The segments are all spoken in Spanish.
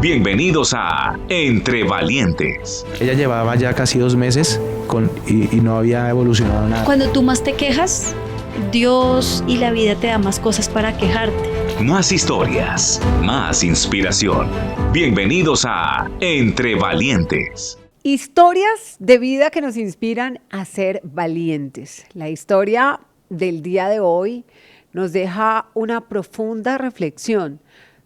Bienvenidos a Entre Valientes. Ella llevaba ya casi 2 meses y no había evolucionado nada. Cuando tú más te quejas, Dios y la vida te da más cosas para quejarte. Más historias, más inspiración. Bienvenidos a Entre Valientes. Historias de vida que nos inspiran a ser valientes. La historia del día de hoy nos deja una profunda reflexión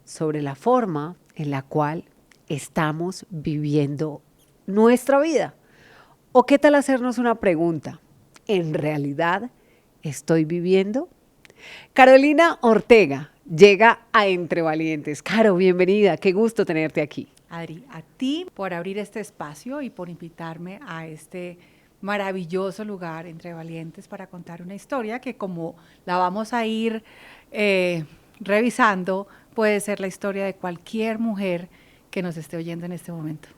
sobre la forma en la cual estamos viviendo nuestra vida. ¿O qué tal hacernos una pregunta? ¿En realidad estoy viviendo? Carolina Ortega llega a Entre Valientes. Caro, bienvenida, qué gusto tenerte aquí. Adri, a ti por abrir este espacio y por invitarme a este maravilloso lugar Entre Valientes para contar una historia que, como la vamos a ir revisando, puede ser la historia de cualquier mujer que nos esté oyendo en este momento.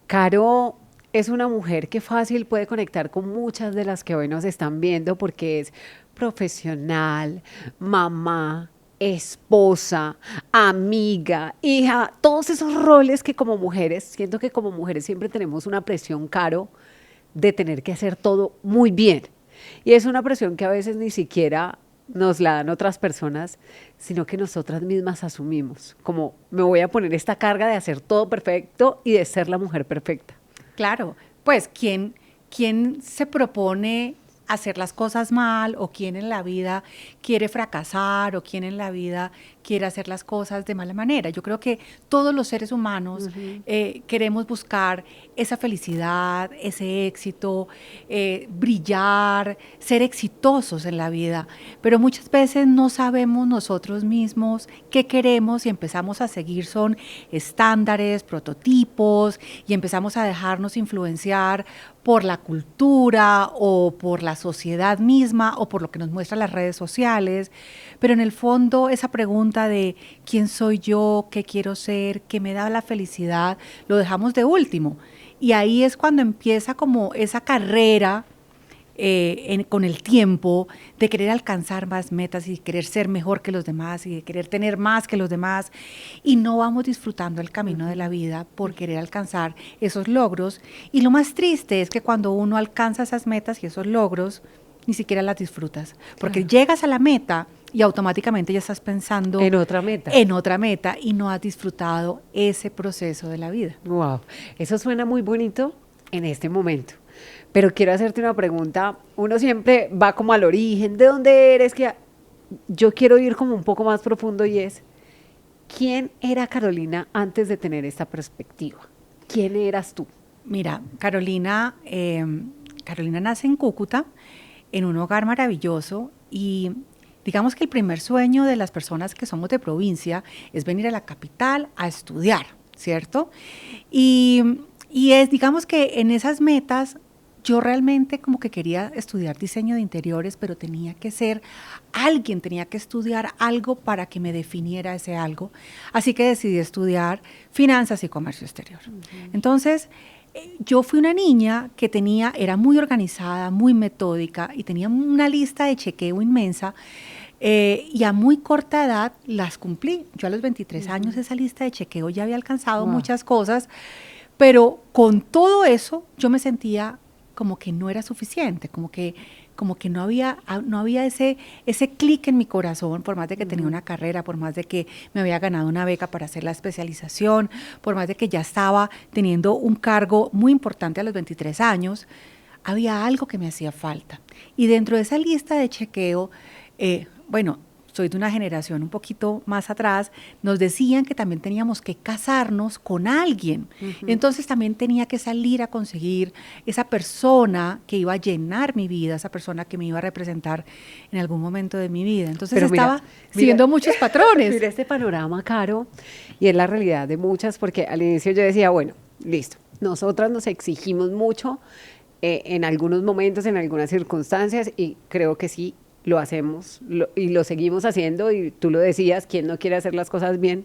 Caro es una mujer que fácil puede conectar con muchas de las que hoy nos están viendo porque es profesional, mamá, esposa, amiga, hija, todos esos roles que como mujeres, siento que como mujeres siempre tenemos una presión, Caro, de tener que hacer todo muy bien. Y es una presión que a veces ni siquiera nos la dan otras personas, sino que nosotras mismas asumimos, como me voy a poner esta carga de hacer todo perfecto y de ser la mujer perfecta. Claro, pues ¿quién se propone hacer las cosas mal, o quién en la vida quiere fracasar, o quién en la vida quiere hacer las cosas de mala manera? Yo creo que todos los seres humanos queremos buscar esa felicidad, ese éxito, brillar, ser exitosos en la vida, pero muchas veces no sabemos nosotros mismos qué queremos y empezamos a seguir son estándares, prototipos, y empezamos a dejarnos influenciar por la cultura o por la sociedad misma o por lo que nos muestran las redes sociales, pero en el fondo esa pregunta de quién soy yo, qué quiero ser, qué me da la felicidad, lo dejamos de último. Y ahí es cuando empieza como esa carrera con el tiempo de querer alcanzar más metas y querer ser mejor que los demás y de querer tener más que los demás, y no vamos disfrutando el camino de la vida por querer alcanzar esos logros. Y lo más triste es que cuando uno alcanza esas metas y esos logros, ni siquiera las disfrutas, porque llegas a la meta y automáticamente ya estás pensando en otra meta y no has disfrutado ese proceso de la vida. Wow, eso suena muy bonito en este momento. Pero quiero hacerte una pregunta. Uno siempre va como al origen, ¿de dónde eres? Que yo quiero ir como un poco más profundo, y es, ¿quién era Carolina antes de tener esta perspectiva? ¿Quién eras tú? Mira, Carolina nace en Cúcuta, en un hogar maravilloso, y digamos que el primer sueño de las personas que somos de provincia es venir a la capital a estudiar, ¿cierto? Y es, digamos que en esas metas, yo realmente como que quería estudiar diseño de interiores, pero tenía que ser alguien, tenía que estudiar algo para que me definiera ese algo. Así que decidí estudiar finanzas y comercio exterior. Entonces, yo fui una niña que era muy organizada, muy metódica, y tenía una lista de chequeo inmensa, y a muy corta edad las cumplí. Yo a los 23 años esa lista de chequeo ya había alcanzado muchas cosas, pero con todo eso yo me sentía como que no era suficiente, como que no había ese clic en mi corazón, por más de que tenía una carrera, por más de que me había ganado una beca para hacer la especialización, por más de que ya estaba teniendo un cargo muy importante a los 23 años, había algo que me hacía falta. Y dentro de esa lista de chequeo, soy de una generación un poquito más atrás, nos decían que también teníamos que casarnos con alguien. Entonces también tenía que salir a conseguir esa persona que iba a llenar mi vida, esa persona que me iba a representar en algún momento de mi vida. Entonces estaba siguiendo muchos patrones. Mira este panorama, Caro, y es la realidad de muchas, porque al inicio yo decía, bueno, listo, nosotras nos exigimos mucho en algunos momentos, en algunas circunstancias, y creo que sí, lo hacemos y lo seguimos haciendo, y tú lo decías, ¿quién no quiere hacer las cosas bien?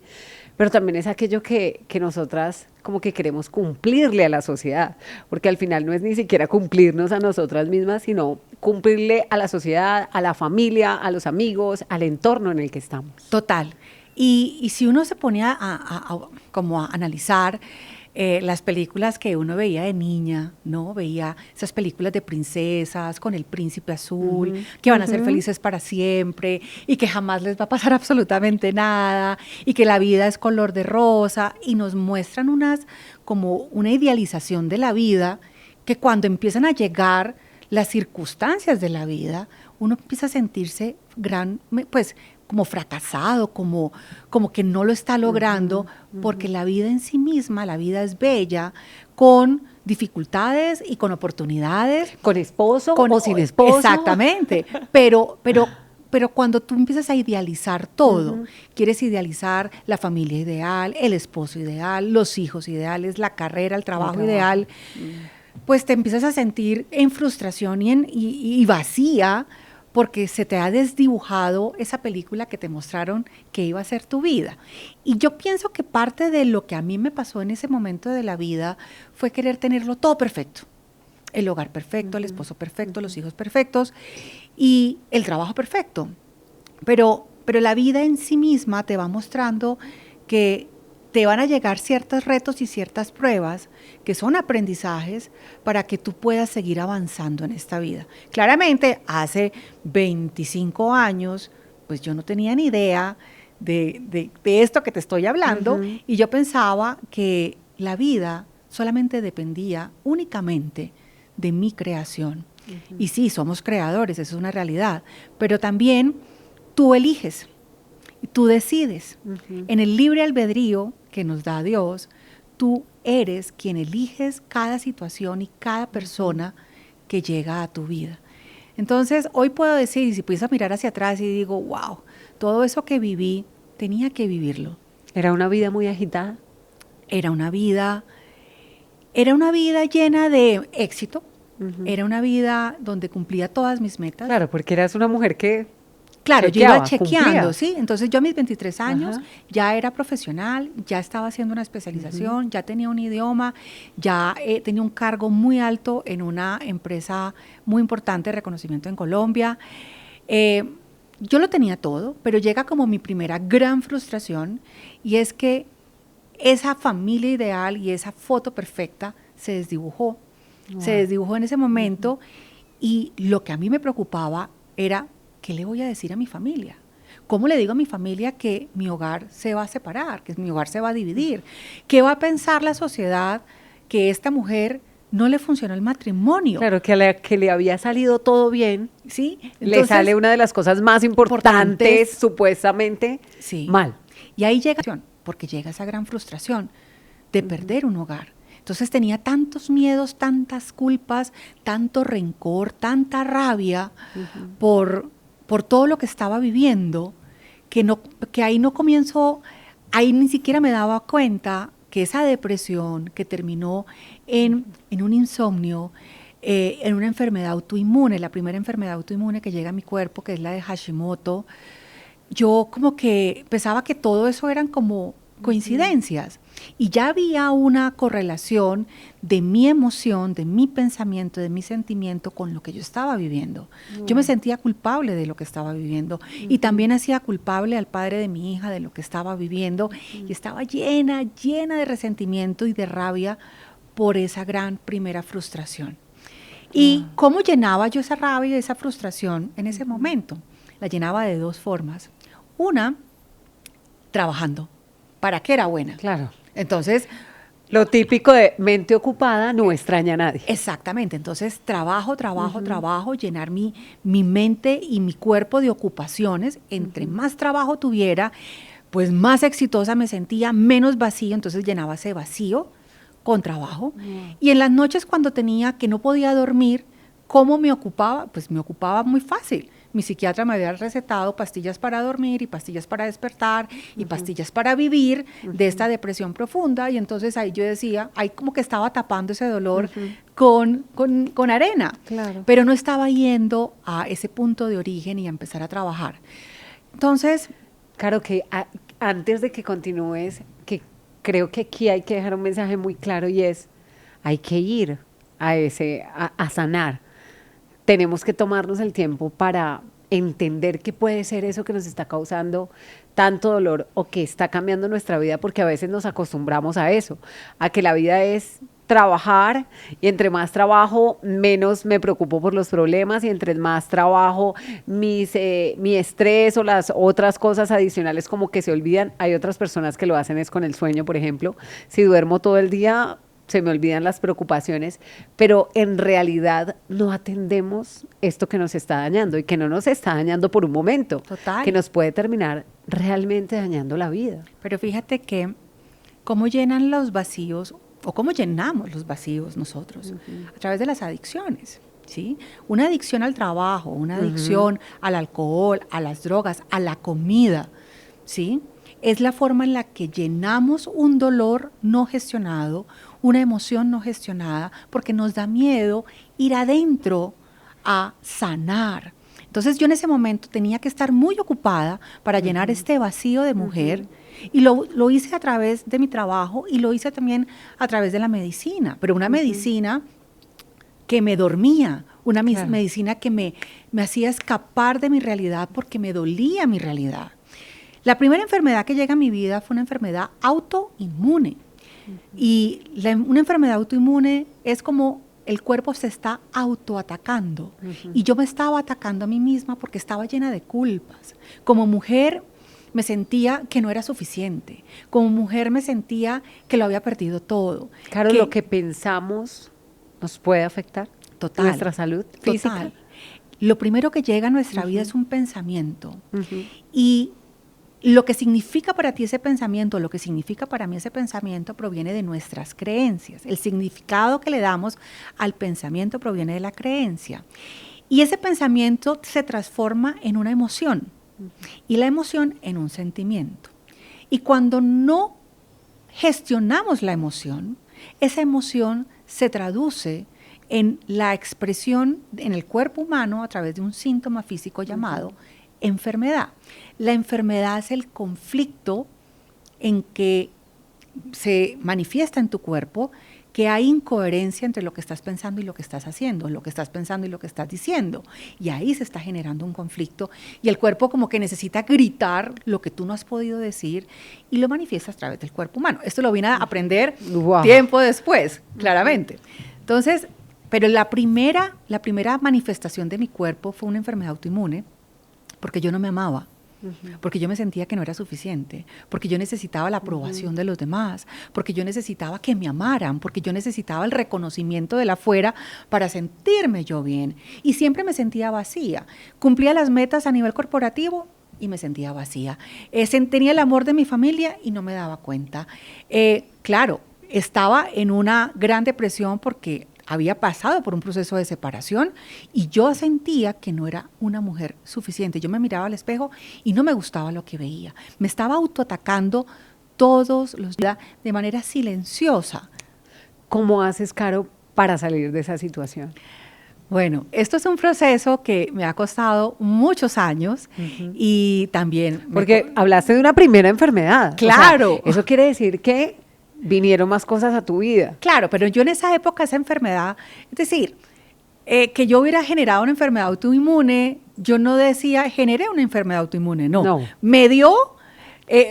Pero también es aquello que nosotras como que queremos cumplirle a la sociedad, porque al final no es ni siquiera cumplirnos a nosotras mismas, sino cumplirle a la sociedad, a la familia, a los amigos, al entorno en el que estamos. Total. Y si uno se ponía como a analizar las películas que uno veía de niña, ¿no? Veía esas películas de princesas con el príncipe azul, que van a ser felices para siempre y que jamás les va a pasar absolutamente nada y que la vida es color de rosa, y nos muestran como una idealización de la vida, que cuando empiezan a llegar las circunstancias de la vida, uno empieza a sentirse pues como fracasado, como que no lo está logrando, porque la vida en sí misma, la vida es bella, con dificultades y con oportunidades. ¿Con esposo o sin esposo? Exactamente, pero cuando tú empiezas a idealizar todo, quieres idealizar la familia ideal, el esposo ideal, los hijos ideales, la carrera, el trabajo ideal, pues te empiezas a sentir en frustración y vacía, porque se te ha desdibujado esa película que te mostraron que iba a ser tu vida. Y yo pienso que parte de lo que a mí me pasó en ese momento de la vida fue querer tenerlo todo perfecto. El hogar perfecto, el esposo perfecto, los hijos perfectos y el trabajo perfecto. Pero la vida en sí misma te va mostrando que te van a llegar ciertos retos y ciertas pruebas que son aprendizajes para que tú puedas seguir avanzando en esta vida. Claramente, hace 25 años, pues yo no tenía ni idea de esto que te estoy hablando, y yo pensaba que la vida solamente dependía únicamente de mi creación. Y sí, somos creadores, eso es una realidad, pero también tú eliges, tú decides. En el libre albedrío que nos da Dios, tú eres quien eliges cada situación y cada persona que llega a tu vida. Entonces, hoy puedo decir, y si pudiese mirar hacia atrás y digo, wow, todo eso que viví, tenía que vivirlo. ¿Era una vida muy agitada? Era una vida llena de éxito, era una vida donde cumplía todas mis metas. Claro, porque eras una mujer que Claro, yo iba chequeando, cumplía. ¿sí? Entonces yo a mis 23 años ya era profesional, ya estaba haciendo una especialización, ya tenía un idioma, ya tenía un cargo muy alto en una empresa muy importante de reconocimiento en Colombia. Yo lo tenía todo, pero llega como mi primera gran frustración, y es que esa familia ideal y esa foto perfecta se desdibujó. Wow. Se desdibujó en ese momento, y lo que a mí me preocupaba era, ¿qué le voy a decir a mi familia? ¿Cómo le digo a mi familia que mi hogar se va a separar, que mi hogar se va a dividir? ¿Qué va a pensar la sociedad que esta mujer no le funcionó el matrimonio? Claro, que le había salido todo bien, ¿sí? Entonces, le sale una de las cosas más importantes supuestamente, sí, mal. Y ahí llega, porque llega esa gran frustración de perder un hogar. Entonces tenía tantos miedos, tantas culpas, tanto rencor, tanta rabia por todo lo que estaba viviendo, que ahí no comienzo, ahí ni siquiera me daba cuenta que esa depresión que terminó en un insomnio, en una enfermedad autoinmune, la primera enfermedad autoinmune que llega a mi cuerpo, que es la de Hashimoto, yo como que pensaba que todo eso eran como coincidencias, y ya había una correlación de mi emoción, de mi pensamiento, de mi sentimiento con lo que yo estaba viviendo. Yo me sentía culpable de lo que estaba viviendo, y también hacía culpable al padre de mi hija de lo que estaba viviendo, y estaba llena de resentimiento y de rabia por esa gran primera frustración. ¿Y cómo llenaba yo esa rabia y esa frustración en ese momento? La llenaba de dos formas. Una, trabajando. ¿Para qué era buena? Claro. Entonces, lo típico de mente ocupada no extraña a nadie. Exactamente. Entonces, trabajo, llenar mi mente y mi cuerpo de ocupaciones. Entre más trabajo tuviera, pues más exitosa me sentía, menos vacío. Entonces, llenaba ese vacío con trabajo. Y en las noches, cuando que no podía dormir, ¿cómo me ocupaba? Pues me ocupaba muy fácil. Mi psiquiatra me había recetado pastillas para dormir y pastillas para despertar y pastillas para vivir de esta depresión profunda, y entonces ahí yo decía, ahí como que estaba tapando ese dolor con arena, claro, pero no estaba yendo a ese punto de origen y a empezar a trabajar. Entonces, claro que antes de que continúes, que creo que aquí hay que dejar un mensaje muy claro, y es, hay que ir a sanar. Tenemos que tomarnos el tiempo para entender qué puede ser eso que nos está causando tanto dolor o que está cambiando nuestra vida, porque a veces nos acostumbramos a eso, a que la vida es trabajar y entre más trabajo, menos me preocupo por los problemas y entre más trabajo, mi estrés o las otras cosas adicionales como que se olvidan. Hay otras personas que lo hacen es con el sueño, por ejemplo. Si duermo todo el día, se me olvidan las preocupaciones, pero en realidad no atendemos esto que nos está dañando y que no nos está dañando por un momento, Total. que nos puede terminar realmente dañando la vida. Pero fíjate que cómo llenan los vacíos o cómo llenamos los vacíos nosotros a través de las adicciones, ¿sí? Una adicción al trabajo, una adicción al alcohol, a las drogas, a la comida, ¿sí? Es la forma en la que llenamos un dolor no gestionado, una emoción no gestionada, porque nos da miedo ir adentro a sanar. Entonces yo en ese momento tenía que estar muy ocupada para llenar este vacío de mujer y lo hice a través de mi trabajo y lo hice también a través de la medicina, pero una medicina que me dormía, una medicina que me hacía escapar de mi realidad porque me dolía mi realidad. La primera enfermedad que llega a mi vida fue una enfermedad autoinmune. Y una enfermedad autoinmune es como el cuerpo se está autoatacando. Y yo me estaba atacando a mí misma porque estaba llena de culpas. Como mujer me sentía que no era suficiente. Como mujer me sentía que lo había perdido todo. Claro, lo que pensamos nos puede afectar. Total. Nuestra salud física. Total. Lo primero que llega a nuestra vida es un pensamiento. Y lo que significa para ti ese pensamiento, lo que significa para mí ese pensamiento proviene de nuestras creencias. El significado que le damos al pensamiento proviene de la creencia. Y ese pensamiento se transforma en una emoción y la emoción en un sentimiento. Y cuando no gestionamos la emoción, esa emoción se traduce en la expresión en el cuerpo humano a través de un síntoma físico llamado enfermedad. La enfermedad es el conflicto en que se manifiesta en tu cuerpo que hay incoherencia entre lo que estás pensando y lo que estás haciendo, lo que estás pensando y lo que estás diciendo. Y ahí se está generando un conflicto y el cuerpo como que necesita gritar lo que tú no has podido decir y lo manifiestas a través del cuerpo humano. Esto lo vine a aprender tiempo después, claramente. Entonces, pero la primera manifestación de mi cuerpo fue una enfermedad autoinmune porque yo no me amaba. Porque yo me sentía que no era suficiente, porque yo necesitaba la aprobación de los demás, porque yo necesitaba que me amaran, porque yo necesitaba el reconocimiento de la afuera para sentirme yo bien. Y siempre me sentía vacía. Cumplía las metas a nivel corporativo y me sentía vacía. Tenía el amor de mi familia y no me daba cuenta. Claro, estaba en una gran depresión porque había pasado por un proceso de separación y yo sentía que no era una mujer suficiente. Yo me miraba al espejo y no me gustaba lo que veía. Me estaba autoatacando todos los días de manera silenciosa. ¿Cómo haces, Caro, para salir de esa situación? Bueno, esto es un proceso que me ha costado muchos años y también... Porque hablaste de una primera enfermedad. Claro. O sea, eso quiere decir que vinieron más cosas a tu vida. Claro, pero yo en esa época, esa enfermedad, es decir, que yo hubiera generado una enfermedad autoinmune, yo no decía, generé una enfermedad autoinmune, no. Me dio,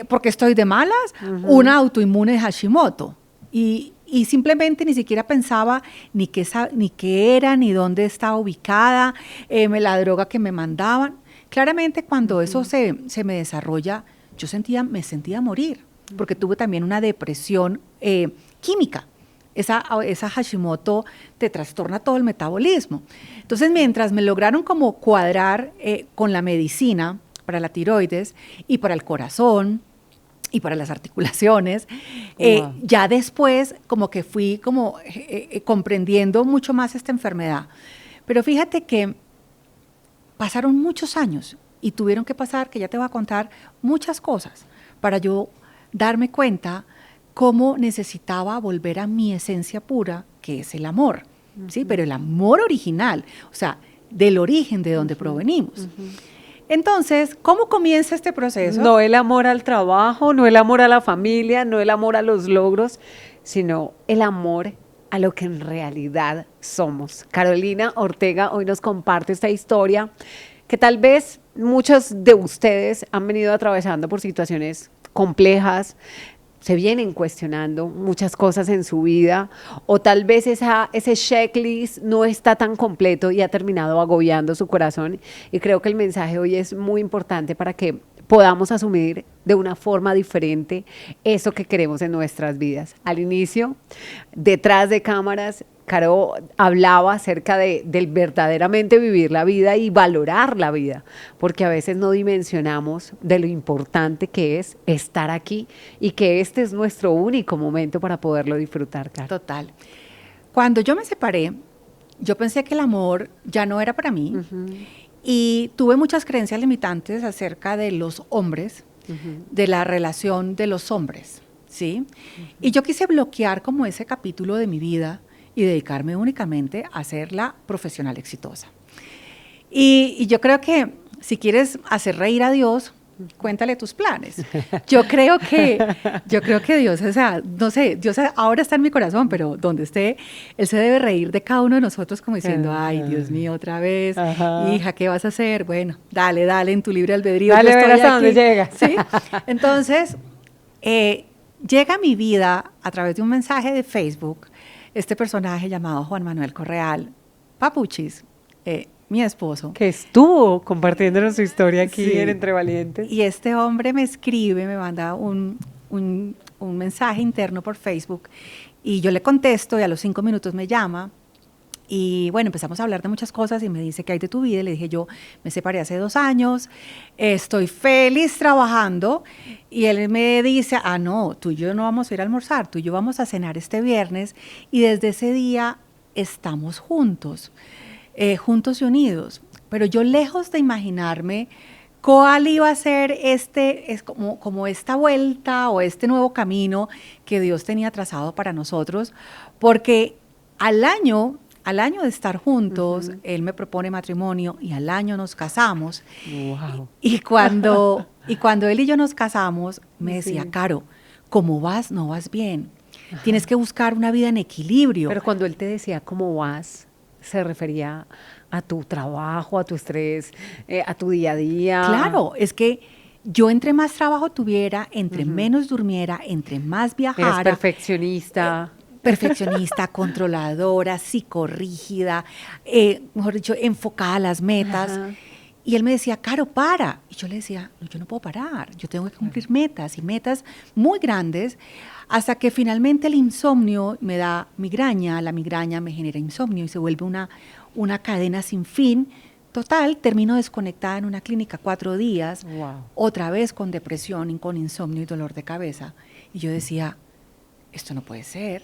porque estoy de malas, una autoinmune de Hashimoto. Y simplemente ni siquiera pensaba ni qué era, ni dónde estaba ubicada, la droga que me mandaban. Claramente cuando eso se me desarrolla, me sentía morir. Porque tuve también una depresión química. Esa Hashimoto te trastorna todo el metabolismo. Entonces, mientras me lograron como cuadrar con la medicina para la tiroides y para el corazón y para las articulaciones, ya después como que fui como comprendiendo mucho más esta enfermedad. Pero fíjate que pasaron muchos años y tuvieron que pasar, que ya te voy a contar, muchas cosas para yo darme cuenta cómo necesitaba volver a mi esencia pura, que es el amor, ¿sí? Pero el amor original, o sea, del origen de donde provenimos. Entonces, ¿cómo comienza este proceso? No el amor al trabajo, no el amor a la familia, no el amor a los logros, sino el amor a lo que en realidad somos. Carolina Ortega hoy nos comparte esta historia que tal vez muchos de ustedes han venido atravesando por situaciones complejas, se vienen cuestionando muchas cosas en su vida, o tal vez ese checklist no está tan completo y ha terminado agobiando su corazón. Y creo que el mensaje hoy es muy importante para que podamos asumir de una forma diferente eso que queremos en nuestras vidas. Al inicio, detrás de cámaras, Caro hablaba acerca del verdaderamente vivir la vida y valorar la vida, porque a veces no dimensionamos de lo importante que es estar aquí y que este es nuestro único momento para poderlo disfrutar, Caro. Total. Cuando yo me separé, yo pensé que el amor ya no era para mí y tuve muchas creencias limitantes acerca de los hombres, de la relación de los hombres, ¿sí? Y yo quise bloquear como ese capítulo de mi vida y dedicarme únicamente a ser la profesional exitosa. Y yo creo que si quieres hacer reír a Dios, cuéntale tus planes. Yo creo que Dios, o sea, no sé, Dios ahora está en mi corazón, pero donde esté, Él se debe reír de cada uno de nosotros como diciendo, ay, Dios mío, otra vez, hija, ¿qué vas a hacer? Bueno, dale, en tu libre albedrío. Dale, ver hasta dónde llega. ¿Sí? Entonces, llega a mi vida a través de un mensaje de Facebook, este personaje llamado Juan Manuel Correal, Papuchis, mi esposo. Que estuvo compartiéndonos su historia aquí Sí. en Entre Valientes. Y este hombre me escribe, me manda un mensaje interno por Facebook y yo le contesto y a los 5 minutos me llama y bueno, empezamos a hablar de muchas cosas y me dice, ¿qué hay de tu vida? Y le dije, yo me separé hace 2 años, estoy feliz trabajando y él me dice, no, tú y yo no vamos a ir a almorzar, tú y yo vamos a cenar este viernes y desde ese día estamos juntos. Juntos y unidos, pero yo lejos de imaginarme cuál iba a ser como esta vuelta o este nuevo camino que Dios tenía trazado para nosotros, porque al año de estar juntos, Él me propone matrimonio y al año nos casamos. Wow. Y cuando Él y yo nos casamos, me decía, Sí. Caro, ¿cómo vas? No vas bien. Tienes que buscar una vida en equilibrio. Pero cuando él te decía cómo vas, se refería a tu trabajo, a tu estrés, a tu día a día. Claro, es que yo entre más trabajo tuviera, entre menos durmiera, entre más Eres viajara. perfeccionista. Perfeccionista, controladora, psicorrígida, mejor dicho, enfocada a las metas. Ajá. Y él me decía, Caro, para. Y yo le decía, no, yo no puedo parar, yo tengo que cumplir metas y metas muy grandes, hasta que finalmente el insomnio me da migraña, la migraña me genera insomnio y se vuelve una cadena sin fin. Total, termino desconectada en una clínica 4 días, Wow. otra vez con depresión y con insomnio y dolor de cabeza. Y yo decía, esto no puede ser.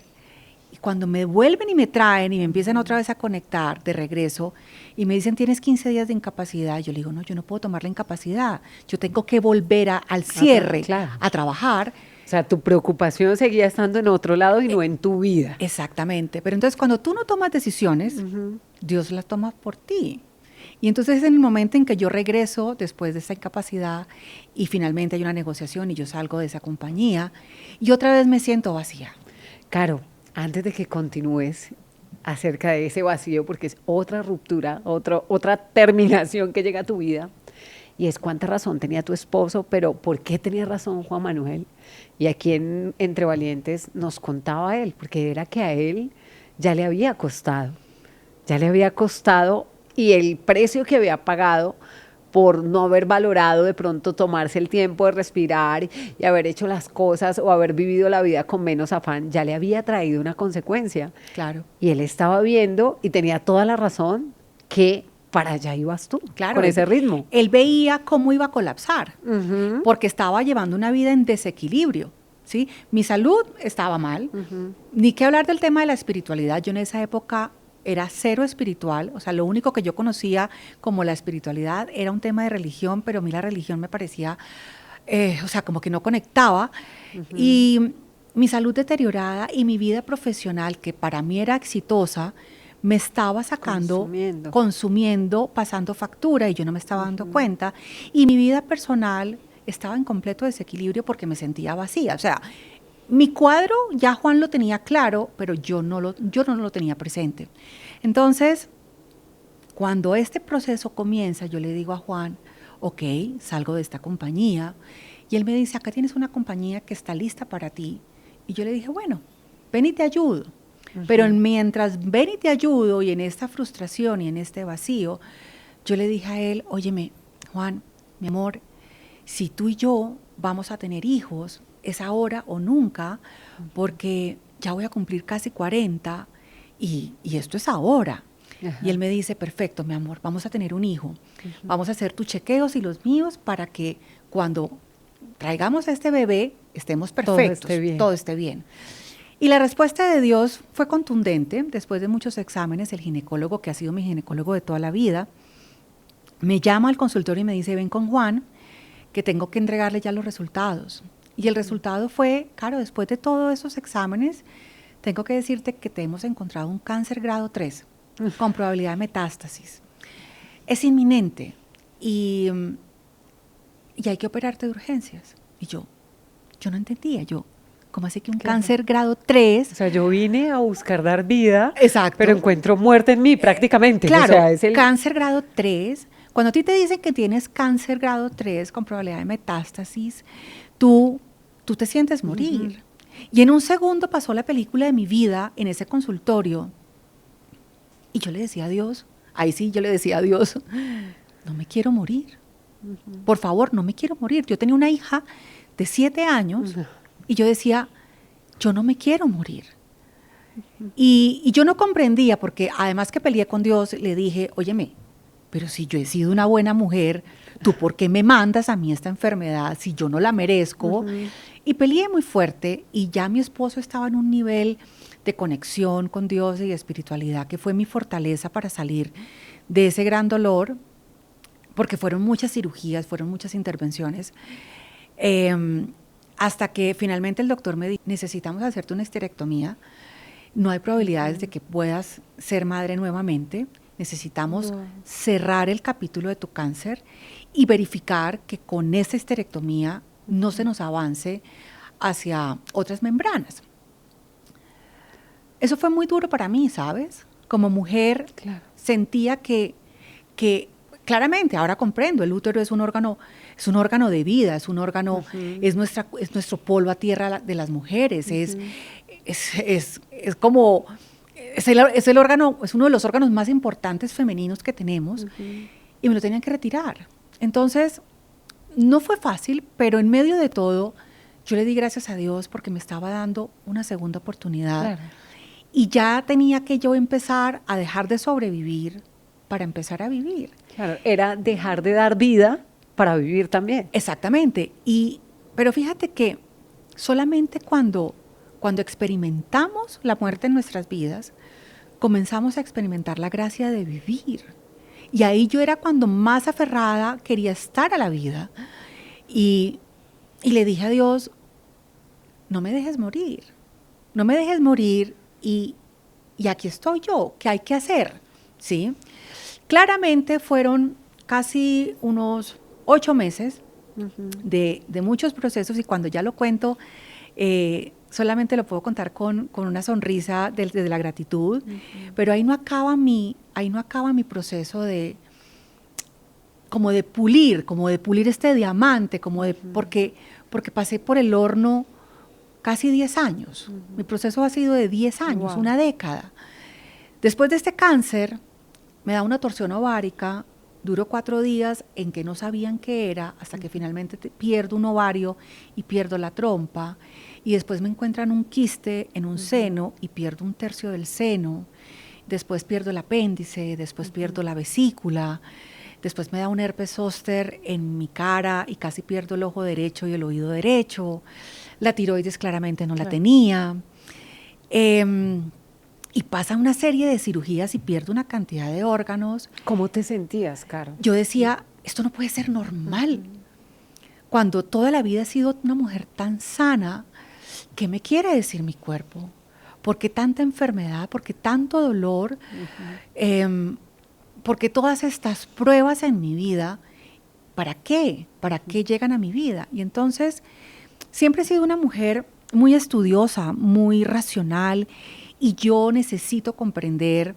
Y cuando me vuelven y me traen y me empiezan otra vez a conectar de regreso y me dicen, tienes 15 días de incapacidad, yo le digo, no, yo no puedo tomar la incapacidad, yo tengo que volver al cierre, claro. a trabajar. O sea, tu preocupación seguía estando en otro lado y no en tu vida. Exactamente, pero entonces cuando tú no tomas decisiones, Dios las toma por ti. Y entonces es en el momento en que yo regreso después de esa incapacidad y finalmente hay una negociación y yo salgo de esa compañía y otra vez me siento vacía. Caro, antes de que continúes acerca de ese vacío, porque es otra ruptura, otra terminación que llega a tu vida, y es cuánta razón tenía tu esposo, pero ¿por qué tenía razón Juan Manuel? Y aquí en Entre Valientes nos contaba él, porque era que a él ya le había costado y el precio que había pagado por no haber valorado de pronto tomarse el tiempo de respirar y haber hecho las cosas o haber vivido la vida con menos afán, ya le había traído una consecuencia. Claro. Y él estaba viendo y tenía toda la razón que para allá ibas tú, Claro, con ese ritmo. Él veía cómo iba a colapsar, Ujú. porque estaba llevando una vida en desequilibrio, ¿sí? Mi salud estaba mal, ni qué hablar del tema de la espiritualidad. Yo en esa época era cero espiritual, o sea, lo único que yo conocía como la espiritualidad era un tema de religión, pero a mí la religión me parecía, o sea, como que no conectaba. Y mi salud deteriorada y mi vida profesional, que para mí era exitosa, me estaba sacando, consumiendo, pasando factura y yo no me estaba dando cuenta. Y mi vida personal estaba en completo desequilibrio porque me sentía vacía. O sea, mi cuadro ya Juan lo tenía claro, pero yo no lo tenía presente. Entonces, cuando este proceso comienza, yo le digo a Juan, ok, salgo de esta compañía, y él me dice, acá tienes una compañía que está lista para ti. Y yo le dije, bueno, ven y te ayudo. Pero mientras ven y te ayudo, y en esta frustración y en este vacío, yo le dije a él, óyeme, Juan, mi amor, si tú y yo vamos a tener hijos, es ahora o nunca, porque ya voy a cumplir casi 40 y esto es ahora. Ajá. Y él me dice, perfecto, mi amor, vamos a tener un hijo. Vamos a hacer tus chequeos y los míos para que cuando traigamos a este bebé estemos perfectos, todo esté bien. Y la respuesta de Dios fue contundente. Después de muchos exámenes, el ginecólogo, que ha sido mi ginecólogo de toda la vida, me llama al consultorio y me dice, ven con Juan, que tengo que entregarle ya los resultados. Y el resultado fue, claro, después de todos esos exámenes, tengo que decirte que te hemos encontrado un cáncer grado 3, con probabilidad de metástasis. Es inminente y hay que operarte de urgencias. Y yo no entendía, ¿cómo así que un cáncer grado 3? O sea, yo vine a buscar dar vida, exacto, pero encuentro muerte en mí prácticamente. Claro, o sea, es el cáncer grado 3. Cuando a ti te dicen que tienes cáncer grado 3 con probabilidad de metástasis, tú te sientes morir. Y en un segundo pasó la película de mi vida en ese consultorio. Y yo le decía a Dios, ahí sí yo le decía a Dios, no me quiero morir. Por favor, no me quiero morir. Yo tenía una hija de 7 años y yo decía, yo no me quiero morir. Y yo no comprendía, porque además que peleé con Dios, le dije, óyeme, pero si yo he sido una buena mujer, ¿tú por qué me mandas a mí esta enfermedad si yo no la merezco? Y peleé muy fuerte y ya mi esposo estaba en un nivel de conexión con Dios y de espiritualidad que fue mi fortaleza para salir de ese gran dolor, porque fueron muchas cirugías, fueron muchas intervenciones, hasta que finalmente el doctor me dijo, necesitamos hacerte una esterectomía, no hay probabilidades de que puedas ser madre nuevamente, necesitamos cerrar el capítulo de tu cáncer y verificar que con esta esterectomía no se nos avance hacia otras membranas. Eso fue muy duro para mí, ¿sabes? Como mujer, sentía que claramente, ahora comprendo, el útero es un órgano de vida, es un órgano, es nuestro polvo a tierra de las mujeres, es como, es el órgano, es uno de los órganos más importantes femeninos que tenemos, y me lo tenían que retirar. Entonces, no fue fácil, pero en medio de todo, yo le di gracias a Dios porque me estaba dando una segunda oportunidad. Claro. Y ya tenía que yo empezar a dejar de sobrevivir para empezar a vivir. Claro, era dejar de dar vida para vivir también. Exactamente. Pero fíjate que solamente cuando experimentamos la muerte en nuestras vidas, comenzamos a experimentar la gracia de vivir. Y ahí yo era cuando más aferrada quería estar a la vida. Y le dije a Dios, no me dejes morir. No me dejes morir y aquí estoy yo. ¿Qué hay que hacer? ¿Sí? Claramente fueron casi unos 8 meses de muchos procesos, y cuando ya lo cuento, solamente lo puedo contar con una sonrisa de la gratitud, pero ahí no acaba mi proceso como de pulir este diamante, porque pasé por el horno casi 10 años. Mi proceso ha sido de 10 años, una década. Después de este cáncer, me da una torsión ovárica, duró 4 días en que no sabían qué era, hasta que finalmente pierdo un ovario y pierdo la trompa, y después me encuentran un quiste en un seno y pierdo 1/3 del seno, después pierdo el apéndice, después pierdo la vesícula, después me da un herpes zóster en mi cara y casi pierdo el ojo derecho y el oído derecho, la tiroides claramente no la tenía, y pasa una serie de cirugías y pierdo una cantidad de órganos. ¿Cómo te sentías, Caro? Yo decía, esto no puede ser normal. Cuando toda la vida he sido una mujer tan sana, ¿qué me quiere decir mi cuerpo? ¿Por qué tanta enfermedad? ¿Por qué tanto dolor? ¿Por qué todas estas pruebas en mi vida? ¿Para qué? ¿Para qué llegan a mi vida? Y entonces, siempre he sido una mujer muy estudiosa, muy racional, y yo necesito comprender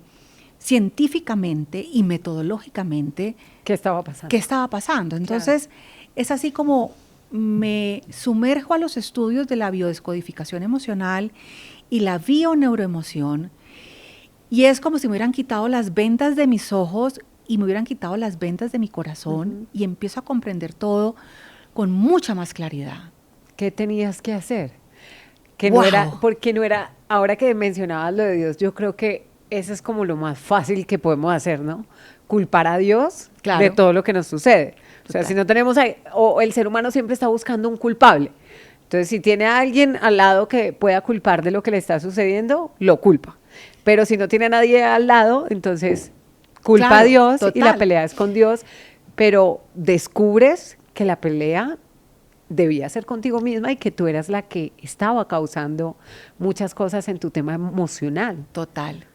científicamente y metodológicamente ¿Qué estaba pasando? qué estaba pasando. Entonces, es así como me sumerjo a los estudios de la biodescodificación emocional y la bioneuroemoción, y es como si me hubieran quitado las vendas de mis ojos y me hubieran quitado las vendas de mi corazón, y empiezo a comprender todo con mucha más claridad. ¿Qué tenías que hacer? Que Wow. no era, porque no era, ahora que mencionabas lo de Dios, yo creo que eso es como lo más fácil que podemos hacer, ¿no? Culpar a Dios Claro. de todo lo que nos sucede. O sea, Total. si no tenemos, o el ser humano siempre está buscando un culpable. Entonces, si tiene a alguien al lado que pueda culpar de lo que le está sucediendo, lo culpa. Pero si no tiene a nadie al lado, entonces culpa Claro, a Dios y la total. pelea es con Dios, pero descubres que la pelea debía ser contigo misma y que tú eras la que estaba causando muchas cosas en tu tema emocional. Total.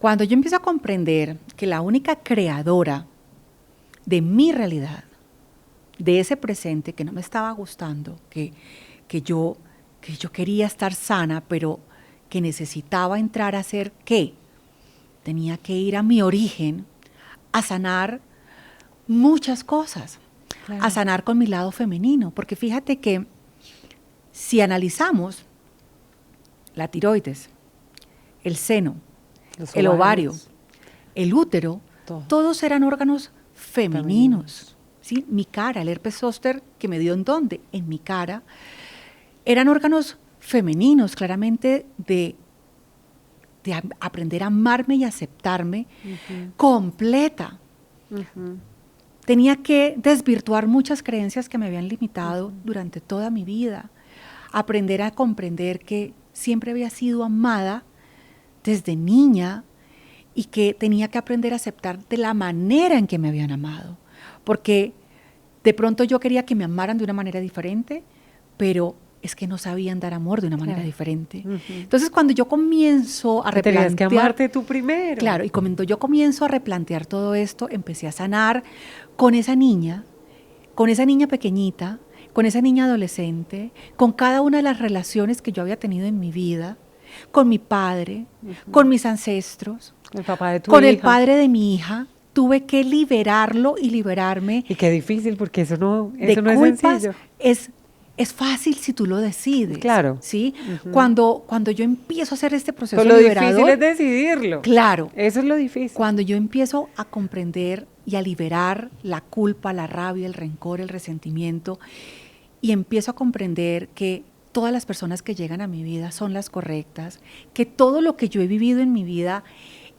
Cuando yo empiezo a comprender que la única creadora de mi realidad, de ese presente que no me estaba gustando, que yo quería estar sana, pero que necesitaba entrar a ser ¿qué? Tenía que ir a mi origen, a sanar muchas cosas, a sanar con mi lado femenino, porque fíjate que si analizamos la tiroides, el seno, Los el ovario, ovarios. el útero, Todo. todos eran órganos femeninos. ¿Sí? Mi cara, el herpes zóster que me dio en dónde, en mi cara, eran órganos femeninos, claramente de aprender a amarme y aceptarme completa. Tenía que desvirtuar muchas creencias que me habían limitado durante toda mi vida, aprender a comprender que siempre había sido amada desde niña y que tenía que aprender a aceptar de la manera en que me habían amado, porque de pronto yo quería que me amaran de una manera diferente, pero es que no sabían dar amor de una manera diferente. Entonces, cuando yo comienzo a Que tenías que replantear... amarte tú primero. Claro, y cuando yo comienzo a replantear todo esto, empecé a sanar con esa niña pequeñita, con esa niña adolescente, con cada una de las relaciones que yo había tenido en mi vida, con mi padre, con mis ancestros, El papá de tu con el hija. padre de mi hija. Tuve que liberarlo y liberarme Y qué difícil, porque eso no de es culpas. sencillo. Es fácil si tú lo decides. Claro. ¿Sí? Cuando yo empiezo a hacer este proceso Pero lo liberador, difícil es decidirlo. claro, Eso es lo difícil. cuando yo empiezo a comprender y a liberar la culpa, la rabia, el rencor, el resentimiento, y empiezo a comprender que todas las personas que llegan a mi vida son las correctas, que todo lo que yo he vivido en mi vida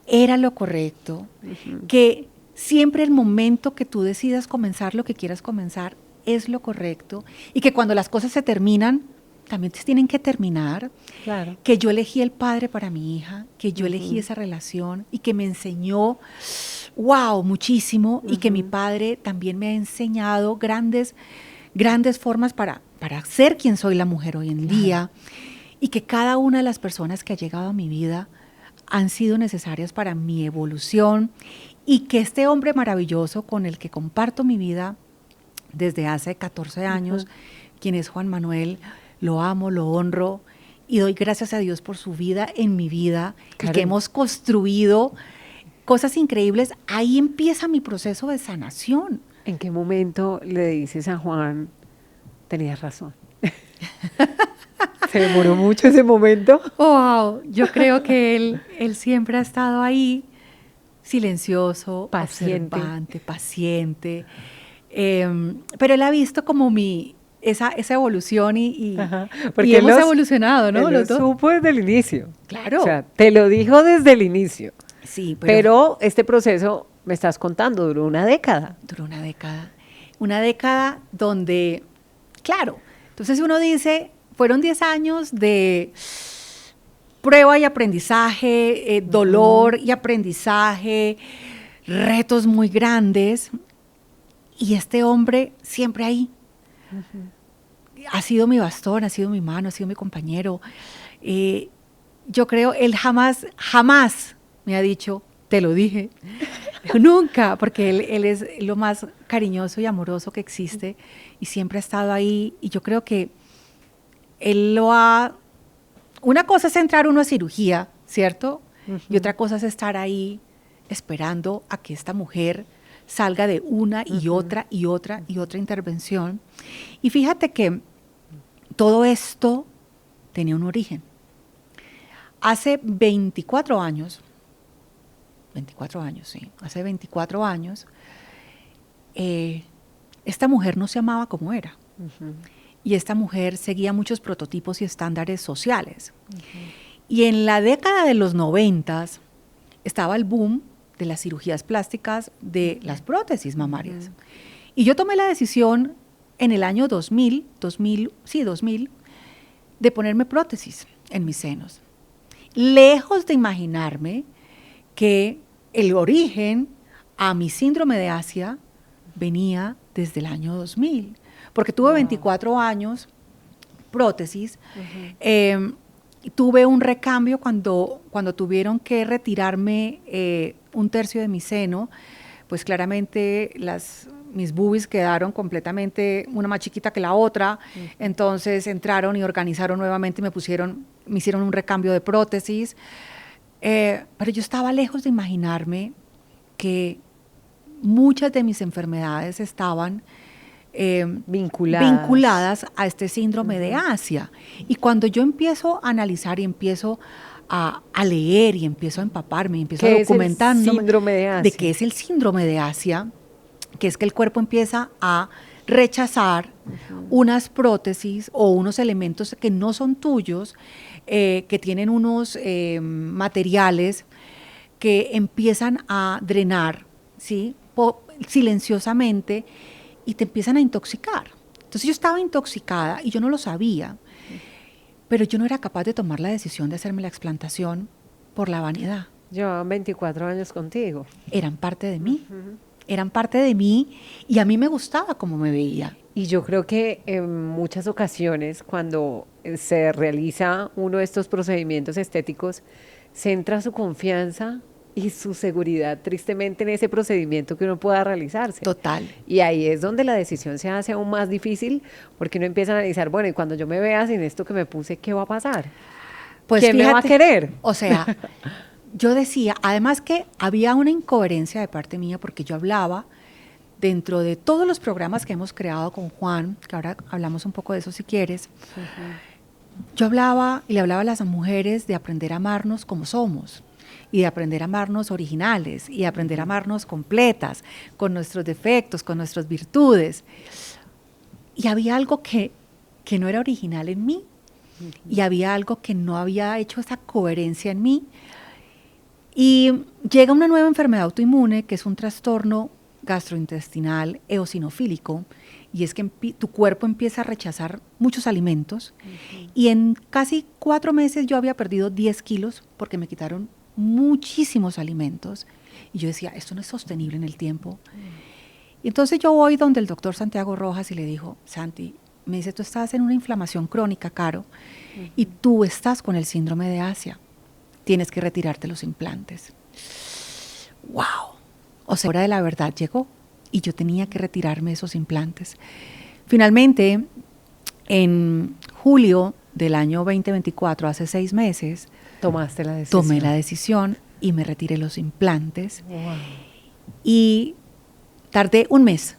era lo correcto, que siempre el momento que tú decidas comenzar lo que quieras comenzar es lo correcto, y que cuando las cosas se terminan, también se tienen que terminar, Claro. que yo elegí el padre para mi hija, que yo elegí esa relación y que me enseñó, wow, muchísimo, y que mi padre también me ha enseñado grandes formas para ser quien soy la mujer hoy en día, y que cada una de las personas que ha llegado a mi vida han sido necesarias para mi evolución, y que este hombre maravilloso con el que comparto mi vida desde hace 14 años, quien es Juan Manuel, lo amo, lo honro y doy gracias a Dios por su vida en mi vida, y Karen. que hemos construido cosas increíbles. Ahí empieza mi proceso de sanación. ¿En qué momento le dices a Juan, tenías razón? ¿Se demoró mucho ese momento? Wow, yo creo que él siempre ha estado ahí, silencioso, Paciente. observante, paciente, pero él ha visto como esa evolución y Porque hemos él los- evolucionado, ¿no? Él Los lo dos. supo desde el inicio. Claro. O sea, te lo dijo desde el inicio. Sí, Pero este proceso, me estás contando, duró una década. duró una década donde, claro, entonces uno dice, fueron 10 años de prueba y aprendizaje, dolor y aprendizaje, retos muy grandes, y este hombre siempre ahí. Ha sido mi bastón, ha sido mi mano, ha sido mi compañero. Yo creo, él jamás me ha dicho, te lo dije. Nunca, porque él es lo más cariñoso y amoroso que existe y siempre ha estado ahí, y yo creo que él lo ha... Una cosa es entrar uno a cirugía, ¿cierto? Y otra cosa es estar ahí esperando a que esta mujer salga de una y otra y otra y otra intervención. Y fíjate que todo esto tenía un origen. Hace 24 años, sí, hace 24 años, esta mujer no se amaba como era. Y esta mujer seguía muchos prototipos y estándares sociales. Y en la década de los 90 estaba el boom de las cirugías plásticas, de las prótesis mamarias. Y yo tomé la decisión en el año 2000, de ponerme prótesis en mis senos. Lejos de imaginarme que el origen a mi síndrome de Asia venía desde el año 2000, porque tuve 24 años, prótesis, tuve un recambio cuando tuvieron que retirarme un tercio de mi seno, pues claramente mis boobies quedaron completamente, una más chiquita que la otra, entonces entraron y organizaron nuevamente y me hicieron un recambio de prótesis, pero yo estaba lejos de imaginarme que muchas de mis enfermedades estaban vinculadas a este síndrome de Asia. Y cuando yo empiezo a analizar y empiezo a leer y empiezo a empaparme y empiezo a documentarme de qué es el síndrome de Asia, que es que el cuerpo empieza a rechazar unas prótesis o unos elementos que no son tuyos, que tienen unos materiales que empiezan a drenar, ¿sí? Silenciosamente, y te empiezan a intoxicar. Entonces yo estaba intoxicada y yo no lo sabía, pero yo no era capaz de tomar la decisión de hacerme la explantación por la vanidad. Llevaban 24 años contigo. Eran parte de mí, eran parte de mí, y a mí me gustaba cómo me veía. Y yo creo que en muchas ocasiones cuando se realiza uno de estos procedimientos estéticos, centra su confianza y su seguridad tristemente en ese procedimiento que uno pueda realizarse. Total. Y ahí es donde la decisión se hace aún más difícil, porque uno empieza a analizar, bueno, y cuando yo me vea sin esto que me puse, ¿qué va a pasar? Pues ¿Quién me va a querer? O sea, yo decía, además que había una incoherencia de parte mía, porque yo hablaba dentro de todos los programas que hemos creado con Juan, que ahora hablamos un poco de eso si quieres, yo hablaba y le hablaba a las mujeres de aprender a amarnos como somos, y de aprender a amarnos originales, y de aprender a amarnos completas, con nuestros defectos, con nuestras virtudes. Y había algo que no era original en mí, y había algo que no había hecho esa coherencia en mí. Y llega una nueva enfermedad autoinmune, que es un trastorno gastrointestinal eosinofílico, y es que tu cuerpo empieza a rechazar muchos alimentos, y en casi 4 meses yo había perdido 10 kilos porque me quitaron muchísimos alimentos, y yo decía, esto no es sostenible en el tiempo. Y entonces yo voy donde el doctor Santiago Rojas y le dijo, Santi, me dice, tú estás en una inflamación crónica, Caro, y tú estás con el síndrome de Asia, tienes que retirarte los implantes. ¡Wow! O sea, la hora de la verdad llegó y yo tenía que retirarme esos implantes. Finalmente, en julio del año 2024, hace 6 meses, tomaste la decisión. Tomé la decisión y me retiré los implantes. Wow. Y tardé 1 mes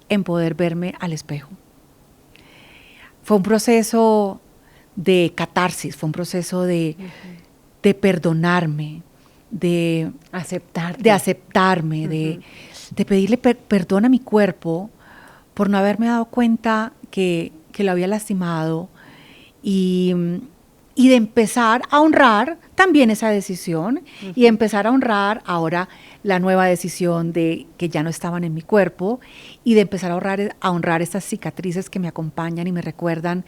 en poder verme al espejo. Fue un proceso de catarsis, fue un proceso de perdonarme, de aceptarme, de pedirle perdón a mi cuerpo por no haberme dado cuenta que lo había lastimado, y de empezar a honrar también esa decisión, y de empezar a honrar ahora la nueva decisión de que ya no estaban en mi cuerpo, y de empezar a honrar estas cicatrices que me acompañan y me recuerdan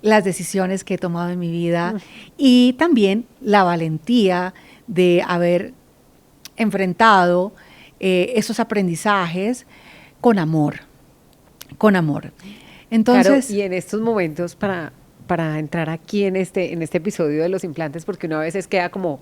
las decisiones que he tomado en mi vida, y también la valentía de haber enfrentado esos aprendizajes con amor. Entonces, claro, y en estos momentos, para entrar aquí en este episodio de los implantes, porque uno a veces queda como,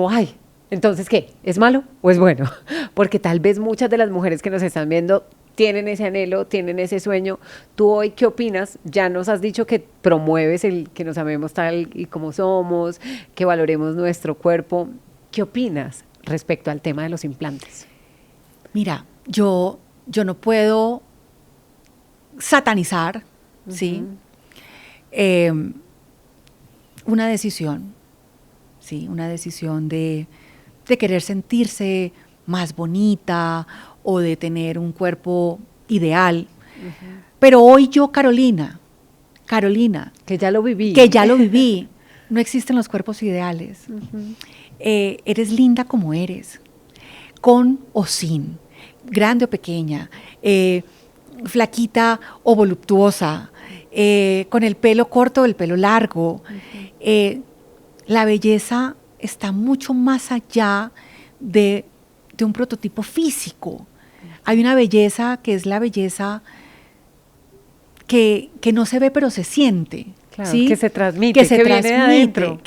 ay, entonces, ¿qué? ¿Es malo o es bueno? Porque tal vez muchas de las mujeres que nos están viendo tienen ese anhelo, tienen ese sueño. ¿Tú hoy qué opinas? Ya nos has dicho que promueves el que nos amemos tal y como somos, que valoremos nuestro cuerpo. ¿Qué opinas respecto al tema de los implantes? Mira, yo no puedo satanizar, ¿sí? Una decisión, ¿sí? Una decisión de querer sentirse más bonita o de tener un cuerpo ideal. Pero hoy yo, Carolina, Que ya lo viví. no existen los cuerpos ideales. Eres linda como eres, con o sin, grande o pequeña, flaquita o voluptuosa, con el pelo corto o el pelo largo. La belleza está mucho más allá de un prototipo físico. Hay una belleza que es la belleza que no se ve pero se siente. Claro, ¿sí? que se transmite, que viene de adentro.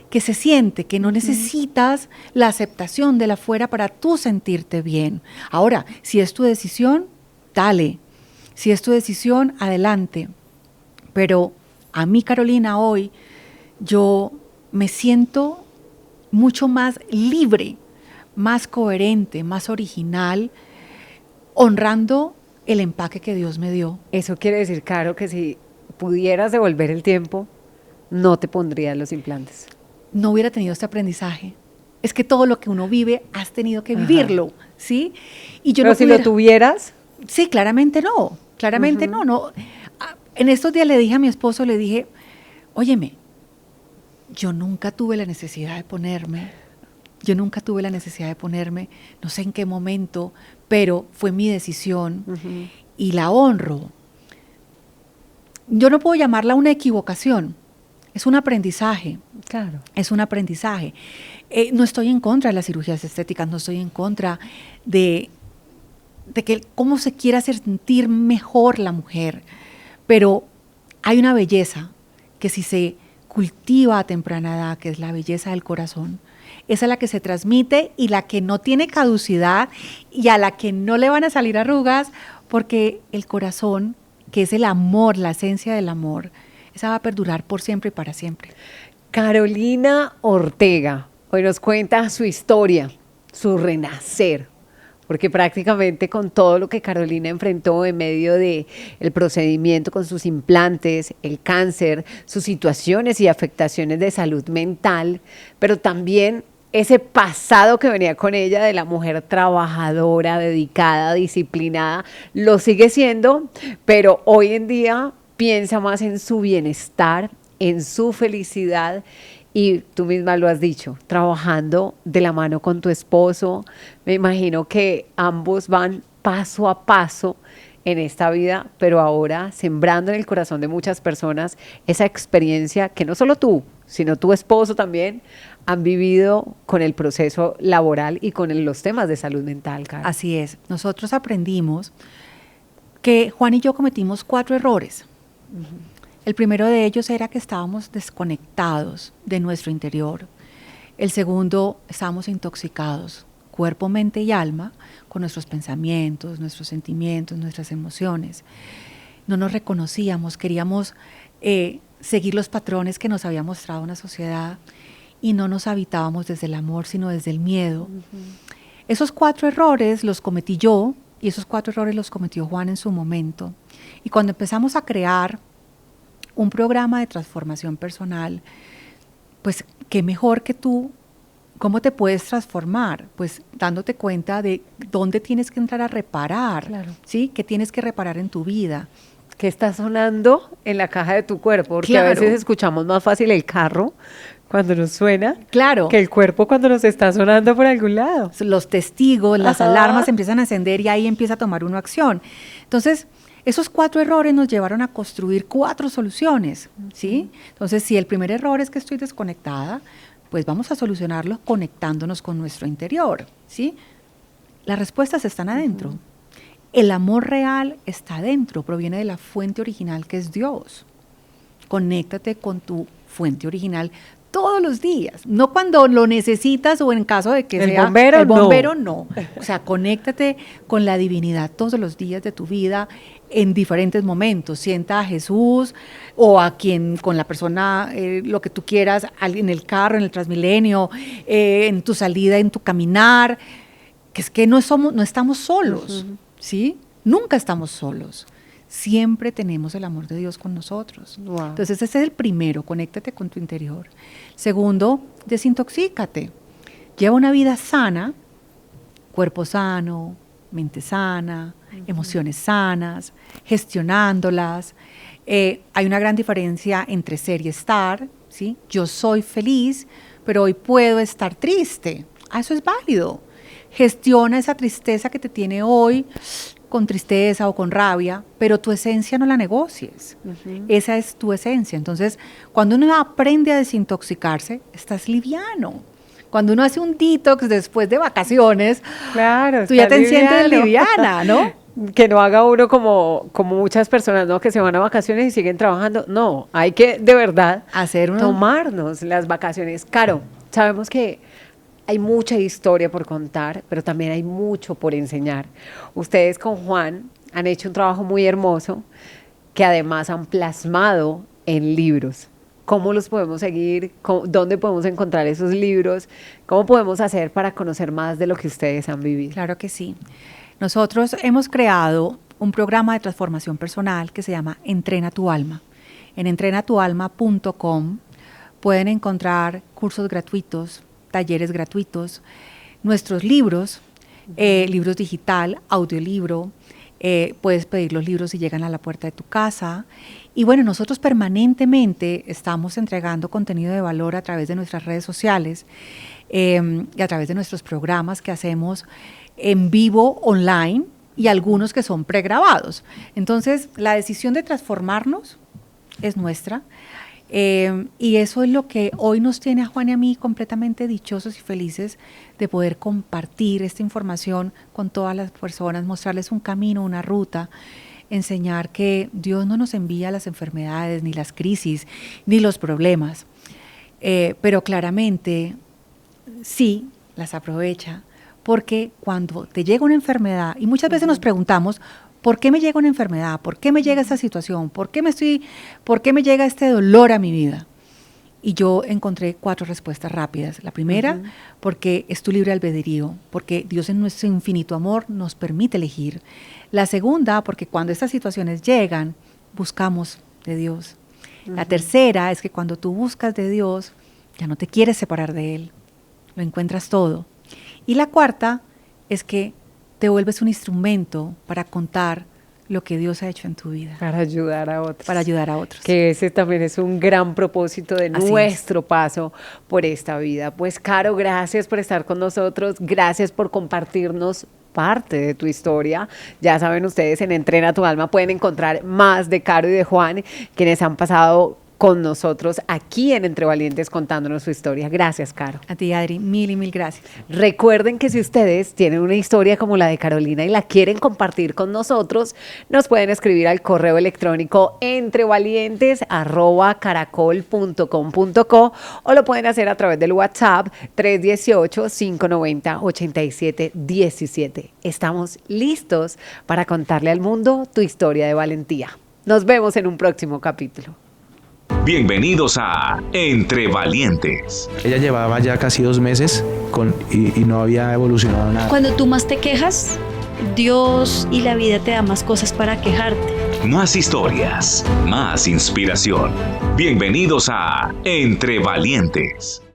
Que se siente, que no necesitas la aceptación de la afuera para tú sentirte bien. Ahora, si es tu decisión, dale. Si es tu decisión, adelante. Pero a mí, Carolina, hoy, yo me siento mucho más libre, más coherente, más original, honrando el empaque que Dios me dio. Eso quiere decir, Caro, que si pudieras devolver el tiempo, no te pondrías los implantes. No hubiera tenido este aprendizaje. Es que todo lo que uno vive, has tenido que vivirlo, ¿sí? Y yo pero no si pudiera... lo tuvieras... Sí, claramente no. No. En estos días le dije a mi esposo, le dije, óyeme, yo nunca tuve la necesidad de ponerme, no sé en qué momento, pero fue mi decisión y la honro. Yo no puedo llamarla una equivocación, es un aprendizaje. Claro. Es un aprendizaje. No estoy en contra de las cirugías estéticas, no estoy en contra de que cómo se quiera hacer sentir mejor la mujer, pero hay una belleza que si se cultiva a temprana edad, que es la belleza del corazón, esa es la que se transmite y la que no tiene caducidad y a la que no le van a salir arrugas, porque el corazón, que es el amor, la esencia del amor, esa va a perdurar por siempre y para siempre. Carolina Ortega hoy nos cuenta su historia, su renacer, porque prácticamente con todo lo que Carolina enfrentó en medio de el procedimiento con sus implantes, el cáncer, sus situaciones y afectaciones de salud mental, pero también ese pasado que venía con ella de la mujer trabajadora, dedicada, disciplinada, lo sigue siendo, pero hoy en día piensa más en su bienestar, en su felicidad. Y tú misma lo has dicho, trabajando de la mano con tu esposo, me imagino que ambos van paso a paso en esta vida, pero ahora sembrando en el corazón de muchas personas esa experiencia que no solo tú, sino tu esposo también han vivido con el proceso laboral y con los temas de salud mental, Karen. Así es, nosotros aprendimos que Juan y yo cometimos 4 errores. El primero de ellos era que estábamos desconectados de nuestro interior. El segundo, estábamos intoxicados, cuerpo, mente y alma, con nuestros pensamientos, nuestros sentimientos, nuestras emociones. No nos reconocíamos, queríamos seguir los patrones que nos había mostrado una sociedad y no nos habitábamos desde el amor, sino desde el miedo. Esos 4 errores los cometí yo y esos 4 errores los cometió Juan en su momento. Y cuando empezamos a crear un programa de transformación personal, pues qué mejor que tú, ¿cómo te puedes transformar? Pues dándote cuenta de dónde tienes que entrar a reparar, Claro. ¿sí? ¿Qué tienes que reparar en tu vida? ¿Qué está sonando en la caja de tu cuerpo? Porque Claro. a veces escuchamos más fácil el carro cuando nos suena Claro. que el cuerpo cuando nos está sonando por algún lado. Los testigos, las Ajá. alarmas empiezan a encender y ahí empieza a tomar uno acción. Entonces, esos 4 errores nos llevaron a construir 4 soluciones, ¿sí? Entonces, si el primer error es que estoy desconectada, pues vamos a solucionarlo conectándonos con nuestro interior, ¿sí? Las respuestas están adentro. El amor real está adentro, proviene de la fuente original que es Dios. Conéctate con tu fuente original todos los días, no cuando lo necesitas o en caso de que El sea bombero, el bombero, no. O sea, conéctate con la divinidad todos los días de tu vida en diferentes momentos. Sienta a Jesús o a quien, con la persona, lo que tú quieras, en el carro, en el Transmilenio, en tu salida, en tu caminar, que es que no estamos solos, ¿sí? Nunca estamos solos. Siempre tenemos el amor de Dios con nosotros. Wow. Entonces ese es el primero, conéctate con tu interior. Segundo, desintoxícate. Lleva una vida sana, cuerpo sano, mente sana, emociones sanas, gestionándolas. Hay una gran diferencia entre ser y estar, ¿sí? Yo soy feliz, pero hoy puedo estar triste. Eso es válido. Gestiona esa tristeza que te tiene hoy, con tristeza o con rabia, pero tu esencia no la negocies. Esa es tu esencia. Entonces, cuando uno aprende a desintoxicarse, estás liviano. Cuando uno hace un detox después de vacaciones, Claro, tú ya está te sientes liviano. liviana, ¿no? Que no haga uno como muchas personas, ¿no? Que se van a vacaciones y siguen trabajando. No, hay que de verdad tomarnos las vacaciones. Caro, sabemos que hay mucha historia por contar, pero también hay mucho por enseñar. Ustedes con Juan han hecho un trabajo muy hermoso que además han plasmado en libros. ¿Cómo los podemos seguir? ¿Dónde podemos encontrar esos libros? ¿Cómo podemos hacer para conocer más de lo que ustedes han vivido? Claro que sí. Nosotros hemos creado un programa de transformación personal que se llama Entrena tu Alma. En entrenatualma.com pueden encontrar cursos gratuitos, talleres gratuitos, nuestros libros, libros digital, audiolibro, puedes pedir los libros y llegan a la puerta de tu casa. Y bueno, nosotros permanentemente estamos entregando contenido de valor a través de nuestras redes sociales y a través de nuestros programas que hacemos en vivo, online, y algunos que son pregrabados. Entonces, la decisión de transformarnos es nuestra. Y eso es lo que hoy nos tiene a Juan y a mí completamente dichosos y felices de poder compartir esta información con todas las personas, mostrarles un camino, una ruta, enseñar que Dios no nos envía las enfermedades, ni las crisis, ni los problemas, pero claramente sí las aprovecha, porque cuando te llega una enfermedad, y muchas veces nos preguntamos, ¿por qué me llega una enfermedad? ¿Por qué me llega esta situación? ¿Por qué me llega este dolor a mi vida? Y yo encontré 4 respuestas rápidas. La primera, porque es tu libre albedrío, porque Dios en nuestro infinito amor nos permite elegir. La segunda, porque cuando estas situaciones llegan, buscamos de Dios. La tercera es que cuando tú buscas de Dios, ya no te quieres separar de Él, lo encuentras todo. Y la cuarta es que te vuelves un instrumento para contar lo que Dios ha hecho en tu vida. Para ayudar a otros. Para ayudar a otros. Que ese también es un gran propósito de Así nuestro paso por esta vida. Pues Caro, gracias por estar con nosotros, gracias por compartirnos parte de tu historia. Ya saben ustedes, en Entrena tu Alma pueden encontrar más de Caro y de Juan, quienes han pasado con nosotros aquí en Entre Valientes contándonos su historia. Gracias, Caro. A ti, Adri, mil y mil gracias. Recuerden que si ustedes tienen una historia como la de Carolina y la quieren compartir con nosotros, nos pueden escribir al correo electrónico entrevalientes@caracol.com.co o lo pueden hacer a través del WhatsApp 318-590-8717. Estamos listos para contarle al mundo tu historia de valentía. Nos vemos en un próximo capítulo. Bienvenidos a Entre Valientes. Ella llevaba ya casi 2 meses y no había evolucionado nada. Cuando tú más te quejas, Dios y la vida te da más cosas para quejarte. Más historias, más inspiración. Bienvenidos a Entre Valientes.